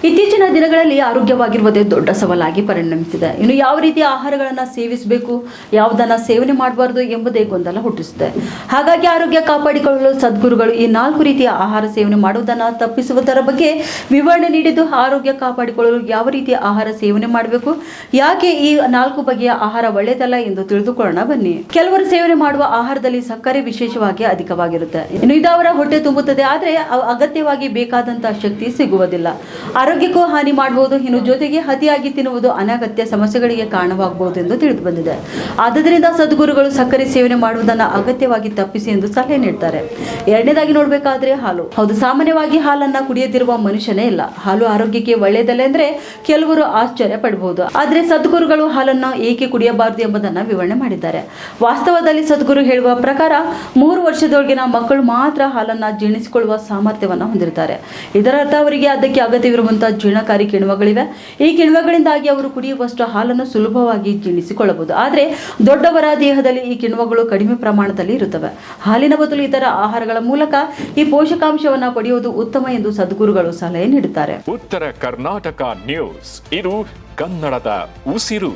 ಇತ್ತೀಚಿನ ದಿನಗಳಲ್ಲಿ ಆರೋಗ್ಯವಾಗಿರುವುದೇ ದೊಡ್ಡ ಸವಾಲಾಗಿ ಪರಿಣಮಿಸಿದೆ. ಇನ್ನು ಯಾವ ರೀತಿಯ ಆಹಾರಗಳನ್ನು ಸೇವಿಸಬೇಕು, ಯಾವುದನ್ನ ಸೇವನೆ ಮಾಡಬಾರದು ಎಂಬುದೇ ಗೊಂದಲ ಹುಟ್ಟಿಸಿದೆ. ಹಾಗಾಗಿ ಆರೋಗ್ಯ ಕಾಪಾಡಿಕೊಳ್ಳಲು ಸದ್ಗುರುಗಳು ಈ 4 ರೀತಿಯ ಆಹಾರ ಸೇವನೆ ಮಾಡುವುದನ್ನು ತಪ್ಪಿಸುವುದರ ಬಗ್ಗೆ ವಿವರಣೆ ನೀಡಿದ್ದು, ಆರೋಗ್ಯ ಕಾಪಾಡಿಕೊಳ್ಳಲು ಯಾವ ರೀತಿಯ ಆಹಾರ ಸೇವನೆ ಮಾಡಬೇಕು, ಯಾಕೆ ಈ 4 ಬಗೆಯ ಆಹಾರ ಒಳ್ಳೆಯದಲ್ಲ ಎಂದು ತಿಳಿದುಕೊಳ್ಳೋಣ ಬನ್ನಿ. ಕೆಲವರು ಸೇವನೆ ಮಾಡುವ ಆಹಾರದಲ್ಲಿ ಸಕ್ಕರೆ ವಿಶೇಷವಾಗಿ ಅಧಿಕವಾಗಿರುತ್ತೆ. ಇನ್ನು ಇದು ಅವರ ಹೊಟ್ಟೆ ತುಂಬುತ್ತದೆ, ಆದರೆ ಅಗತ್ಯವಾಗಿ ಬೇಕಾದಂತಹ ಶಕ್ತಿ ಸಿಗುವುದಿಲ್ಲ. ಆರೋಗ್ಯಕ್ಕೂ ಹಾನಿ ಮಾಡಬಹುದು. ಇನ್ನು ಜೊತೆಗೆ ಅತಿಯಾಗಿ ತಿನ್ನುವುದು ಅನಗತ್ಯ ಸಮಸ್ಯೆಗಳಿಗೆ ಕಾರಣವಾಗಬಹುದು ಎಂದು ತಿಳಿದು ಬಂದಿದೆ. ಆದ್ದರಿಂದ ಸದ್ಗುರುಗಳು ಸಕ್ಕರೆ ಸೇವನೆ ಮಾಡುವುದನ್ನು ಅಗತ್ಯವಾಗಿ ತಪ್ಪಿಸಿ ಎಂದು ಸಲಹೆ ನೀಡ್ತಾರೆ. ಎರಡನೇದಾಗಿ ನೋಡಬೇಕಾದ್ರೆ ಹಾಲು. ಹೌದು, ಸಾಮಾನ್ಯವಾಗಿ ಹಾಲನ್ನ ಕುಡಿಯದಿರುವ ಮನುಷ್ಯನೇ ಇಲ್ಲ. ಹಾಲು ಆರೋಗ್ಯಕ್ಕೆ ಒಳ್ಳೆಯದಲ್ಲ ಅಂದ್ರೆ ಕೆಲವರು ಆಶ್ಚರ್ಯ ಪಡಬಹುದು. ಆದ್ರೆ ಸದ್ಗುರುಗಳು ಹಾಲನ್ನ ಏಕೆ ಕುಡಿಯಬಾರದು ಎಂಬುದನ್ನ ವಿವರಣೆ ಮಾಡಿದ್ದಾರೆ. ವಾಸ್ತವದಲ್ಲಿ ಸದ್ಗುರು ಹೇಳುವ ಪ್ರಕಾರ 3 ವರ್ಷದೊಳಗಿನ ಮಕ್ಕಳು ಮಾತ್ರ ಹಾಲನ್ನ ಜೀರ್ಣಿಸಿಕೊಳ್ಳುವ ಸಾಮರ್ಥ್ಯವನ್ನ ಹೊಂದಿರುತ್ತಾರೆ. ಇದರರ್ಥ ಅವರಿಗೆ ಅದಕ್ಕೆ ಅಗತ್ಯವಿರುವಂತಹ ಜೀರ್ಣಕಾರಿ ಕಿಣ್ವಗಳಿವೆ. ಈ ಕಿಣ್ವಗಳಿಂದಾಗಿ ಅವರು ಕುಡಿಯುವಷ್ಟು ಹಾಲನ್ನು ಸುಲಭವಾಗಿ ಜೀರ್ಣಿಸಿಕೊಳ್ಳಬಹುದು. ಆದರೆ ದೊಡ್ಡವರ ದೇಹದಲ್ಲಿ ಈ ಕಿಣ್ವಗಳು ಕಡಿಮೆ ಪ್ರಮಾಣದಲ್ಲಿ ಇರುತ್ತವೆ. ಹಾಲಿನ ಬದಲು ಇತರ ಆಹಾರಗಳ ಮೂಲಕ ಈ ಪೋಷಕಾಂಶವನ್ನು ಪಡೆಯುವುದು ಉತ್ತಮ ಎಂದು ಸದ್ಗುರುಗಳು ಸಲಹೆ ನೀಡುತ್ತಾರೆ. ಉತ್ತರ ಕರ್ನಾಟಕ ನ್ಯೂಸ್, ಇದು ಕನ್ನಡದ ಉಸಿರು.